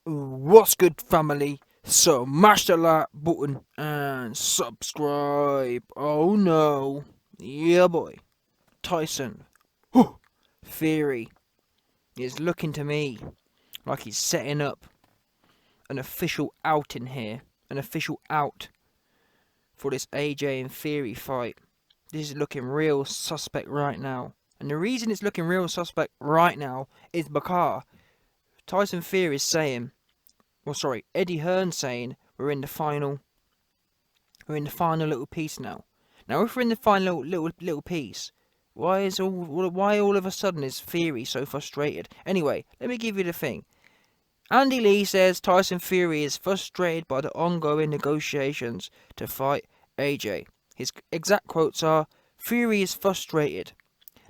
What's good, family? So, mash the like button and subscribe. Oh no. Yeah, boy. Tyson Fury is looking to me like he's setting up an official out in here. An official out for this AJ and Fury fight. This is looking real suspect right now. And the reason it's looking real suspect right now is because Tyson Fury is saying, Eddie Hearn saying we're in the final little piece now. Now, if we're in the final little piece, why all of a sudden is Fury so frustrated? Anyway, let me give you the thing. Andy Lee says Tyson Fury is frustrated by the ongoing negotiations to fight AJ. His exact quotes are, "Fury is frustrated.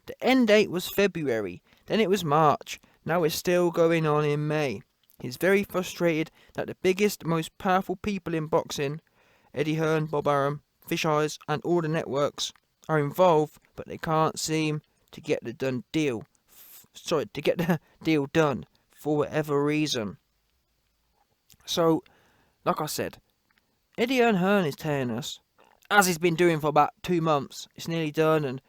The end date was February, then it was March. Now it's still going on in May. He's very frustrated that the biggest, most powerful people in boxing, Eddie Hearn, Bob Arum, Fish Eyes, and all the networks, are involved, but they can't seem to get the deal done for whatever reason." So, like I said, Eddie Hearn is telling us, as he's been doing for about 2 months, it's nearly done, and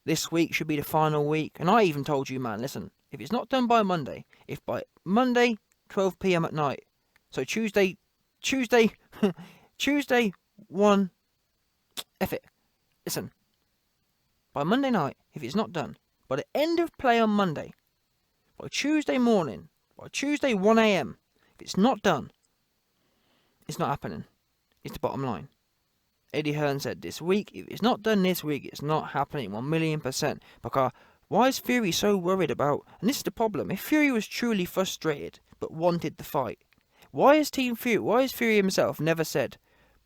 this week should be the final week. And I even told you, man, listen, if it's not done by Monday, if by Monday, 12 p.m. at night, so Tuesday, Tuesday, 1, F it. Listen, by Monday night, if it's not done, by the end of play on Monday, by Tuesday morning, by Tuesday 1 a.m., if it's not done, it's not happening. It's the bottom line. Eddie Hearn said this week, if it's not done this week, it's not happening 1,000,000%. Because why is Fury so worried about, and this is the problem, if Fury was truly frustrated but wanted the fight, why is Fury himself never said,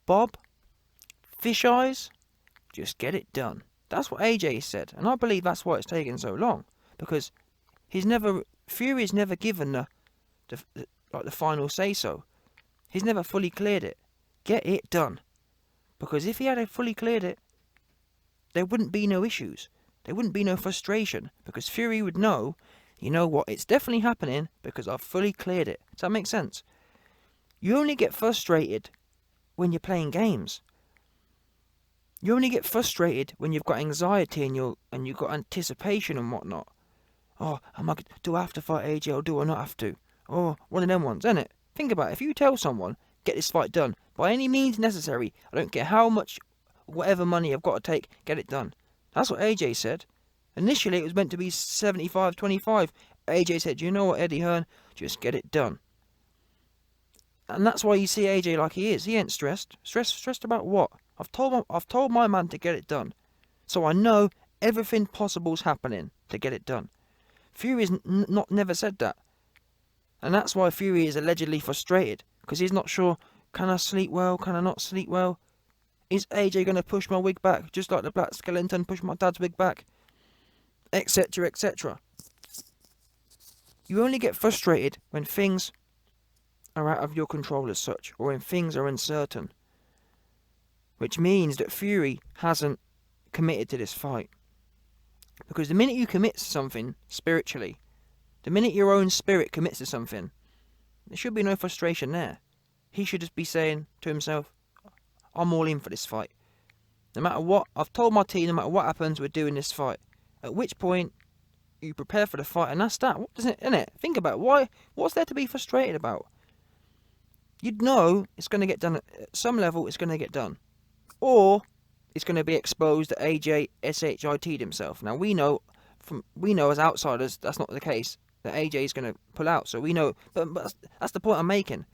"Bob, Fish Eyes, just get it done"? That's what AJ said, and I believe that's why it's taken so long, because Fury's never given the final say so. He's never fully cleared it. Get it done. Because if he had fully cleared it, there wouldn't be no issues. There wouldn't be no frustration. Because Fury would know, you know what, it's definitely happening because I've fully cleared it. Does that make sense? You only get frustrated when you're playing games. You only get frustrated when you've got anxiety and you've got anticipation and whatnot. Oh, do I have to fight AJ or do I not have to? Oh, one of them ones, isn't it? Think about it. If you tell someone, get this fight done, by any means necessary, I don't care how much, whatever money I've got to take, get it done. That's what AJ said. Initially, it was meant to be 75-25. AJ said, you know what, Eddie Hearn, just get it done. And that's why you see AJ like he is. He ain't stressed. Stressed about what? I've told my man to get it done. So I know everything possible's happening to get it done. Fury's not never said that. And that's why Fury is allegedly frustrated. Because he's not sure, can I sleep well? Can I not sleep well? Is AJ going to push my wig back? Just like the Black Skeleton pushed my dad's wig back? Etc, etc. You only get frustrated when things are out of your control as such. Or when things are uncertain. Which means that Fury hasn't committed to this fight. Because the minute you commit to something spiritually, the minute your own spirit commits to something, there should be no frustration there. He should just be saying to himself, I'm all in for this fight. No matter what, I've told my team, no matter what happens, we're doing this fight. At which point, you prepare for the fight, and that's that. What does it, innit? Think about it. What's there to be frustrated about? You'd know it's going to get done at some level, it's going to get done. Or it's going to be exposed that AJ SHIT'd himself. Now we know as outsiders that's not the case. That AJ is going to pull out. So we know, but that's the point I'm making.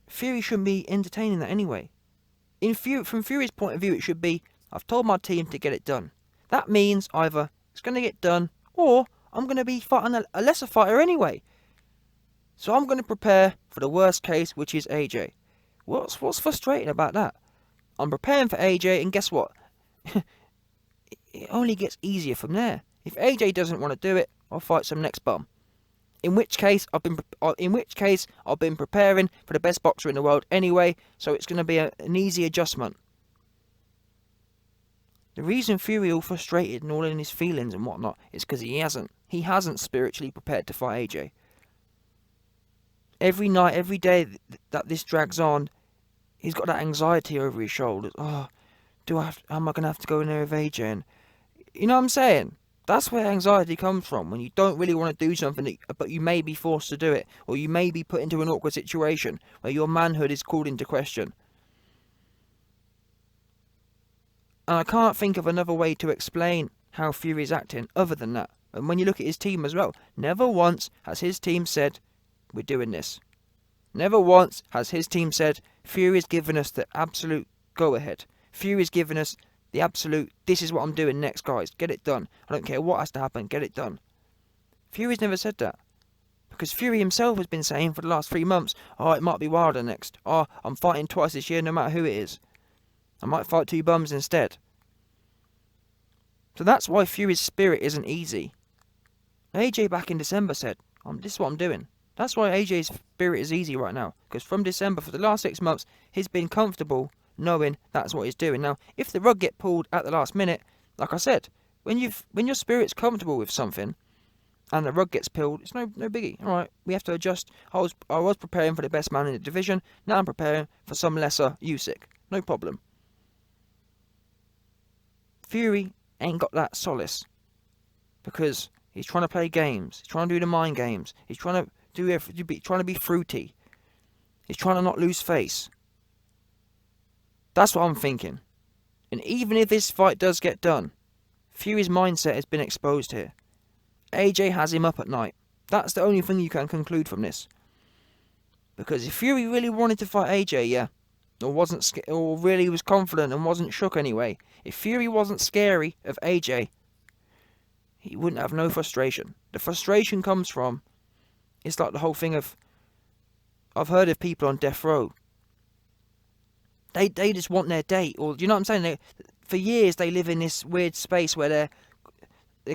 Fury shouldn't be entertaining that anyway. From Fury's point of view, it should be, I've told my team to get it done. That means either it's going to get done, or I'm going to be fighting a lesser fighter anyway. So I'm going to prepare for the worst case, which is AJ. What's frustrating about that? I'm preparing for AJ, and guess what? It only gets easier from there. If AJ doesn't want to do it, I'll fight some next bum. In which case I've been preparing for the best boxer in the world anyway, so it's going to be an easy adjustment. The reason Fury all frustrated and all in his feelings and whatnot is because he hasn't spiritually prepared to fight AJ. Every night, every day that this drags on, he's got that anxiety over his shoulders. Oh, am I going to have to go in there with AJ? And, you know what I'm saying? That's where anxiety comes from, when you don't really want to do something, but you may be forced to do it, or you may be put into an awkward situation where your manhood is called into question. And I can't think of another way to explain how Fury's acting other than that. And when you look at his team as well, never once has his team said, we're doing this. Never once has his team said, Fury's given us the absolute go-ahead. Fury's given us the absolute, this is what I'm doing next, guys. Get it done. I don't care what has to happen, get it done. Fury's never said that. Because Fury himself has been saying for the last 3 months, oh, it might be Wilder next. Oh, I'm fighting twice this year no matter who it is. I might fight 2 bums instead. So that's why Fury's spirit isn't easy. AJ back in December said, this is what I'm doing. That's why AJ's spirit is easy right now. Because from December, for the last 6 months, he's been comfortable knowing that's what he's doing. Now, if the rug get pulled at the last minute, like I said, when your spirit's comfortable with something, and the rug gets pulled, it's no biggie. Alright, we have to adjust. I was preparing for the best man in the division, now I'm preparing for some lesser Usyk. No problem. Fury ain't got that solace. Because he's trying to play games. He's trying to do the mind games. He's trying to be fruity. He's trying to not lose face. That's what I'm thinking. And even if this fight does get done, Fury's mindset has been exposed here. AJ has him up at night. That's the only thing you can conclude from this. Because if Fury really wanted to fight AJ, yeah, or really was confident and wasn't shook anyway, if Fury wasn't scary of AJ, he wouldn't have no frustration. The frustration comes from, it's like the whole thing of, I've heard of people on death row. They just want their date, or do you know what I'm saying? For years they live in this weird space where they're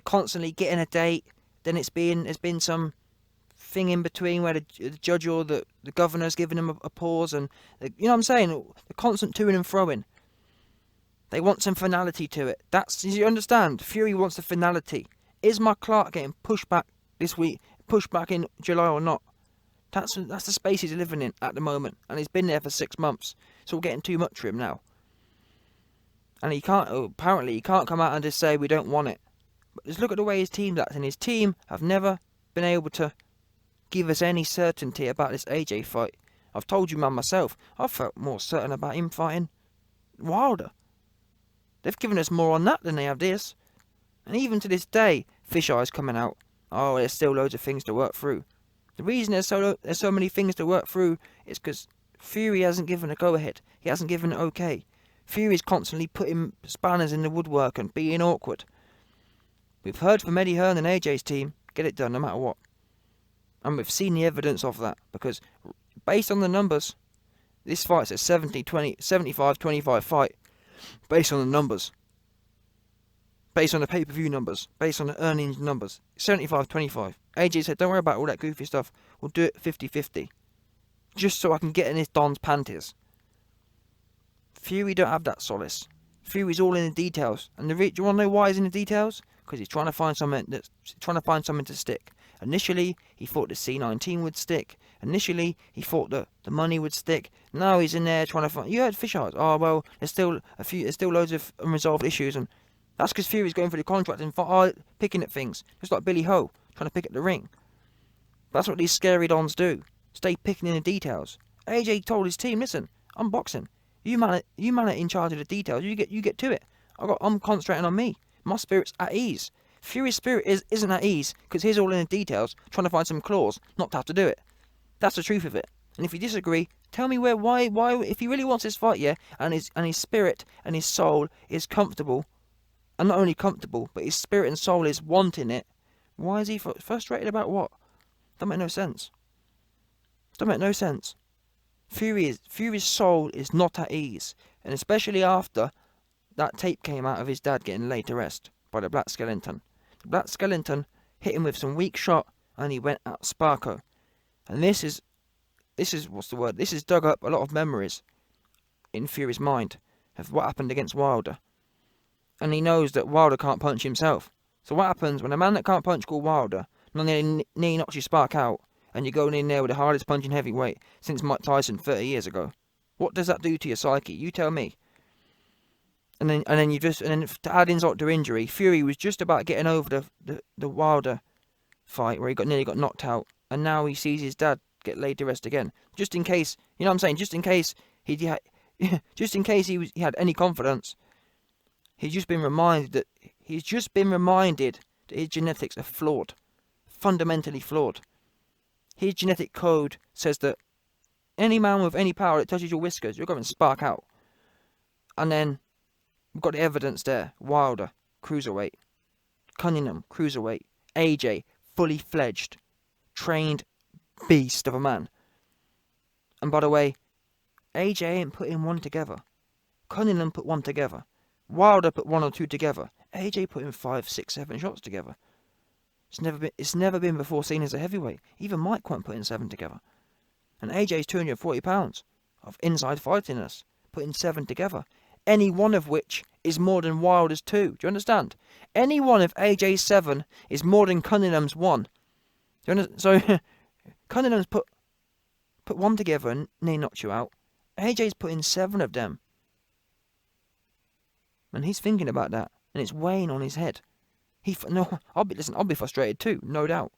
constantly getting a date. Then there's been some thing in between where the judge or the governor's giving them a pause, and you know what I'm saying? The constant toing and froing. They want some finality to it. You understand? Fury wants the finality. Is my Clark getting pushed back this week? Pushed back in July or not? That's the space he's living in at the moment, and he's been there for 6 months. It's all getting too much for him now, and apparently he can't come out and just say we don't want it. But just look at the way his team's acting. His team have never been able to give us any certainty about this AJ fight. I've told you, man, myself, I felt more certain about him fighting Wilder. They've given us more on that than they have this. And even to this day, Fisheye's coming out. Oh, there's still loads of things to work through. The reason there's so many things to work through is because Fury hasn't given a go-ahead. He hasn't given an okay. Fury's constantly putting spanners in the woodwork and being awkward. We've heard from Eddie Hearn and AJ's team, get it done no matter what. And we've seen the evidence of that, because based on the numbers, this fight's a 75-25 fight. Based on the numbers. Based on the pay-per-view numbers. Based on the earnings numbers. 75-25. AJ said, don't worry about all that goofy stuff. We'll do it 50-50. Just so I can get in this Don's panties. Fury don't have that solace. Fury's all in the details. And do you want to know why he's in the details? Because he's trying to find something to stick. Initially, he thought the C19 would stick. Initially, he thought that the money would stick. Now he's in there trying to find. You heard Fisheye's. Oh well, there's still loads of unresolved issues, and that's because Fury's going for the contract and picking at things, just like Billy Ho trying to pick at the ring. That's what these scary dons do. Stay picking in the details. AJ told his team, listen, I'm boxing. You man are in charge of the details. You get to it. I'm concentrating on me. My spirit's at ease. Fury's spirit isn't at ease because he's all in the details, trying to find some clause not to have to do it. That's the truth of it. And if you disagree, tell me why if he really wants this fight, yeah, and his spirit and his soul is comfortable, and not only comfortable, but his spirit and soul is wanting it. Why is he frustrated about what? Don't make no sense. Don't make no sense. Fury's soul is not at ease, and especially after that tape came out of his dad getting laid to rest by the Black Skeleton. The Black Skeleton hit him with some weak shot, and he went out Sparko. And this is what's the word? This has dug up a lot of memories in Fury's mind of what happened against Wilder. And he knows that Wilder can't punch himself. So what happens when a man that can't punch called Wilder nearly knocks your spark out, and you're going in there with the hardest punching heavyweight since Mike Tyson 30 years ago. What does that do to your psyche? You tell me. And then to add insult to injury, Fury was just about getting over the Wilder fight where he nearly got knocked out, and now he sees his dad get laid to rest again. Just in case, you know what I'm saying? Just in case he had any confidence, he's just been reminded that his genetics are flawed, fundamentally flawed. His genetic code says that any man with any power that touches your whiskers, you're going to spark out. And then we've got the evidence there. Wilder, cruiserweight. Cunningham, cruiserweight. AJ, fully fledged, trained beast of a man. And by the way, AJ ain't putting one together. Cunningham put one together. Wilder put one or two together. AJ put in 5, 6, 7 shots together. It's never been before seen as a heavyweight. Even Mike won't put in 7 together. And AJ's 240 pounds of inside fightiness, putting 7 together. Any one of which is more than Wilder's 2. Do you understand? Any one of AJ's 7 is more than Cunningham's 1. Do you understand? So Cunningham's put 1 together and he knocked you out. AJ's put in 7 of them. And he's thinking about that. And it's weighing on his head. I'll be frustrated too, no doubt.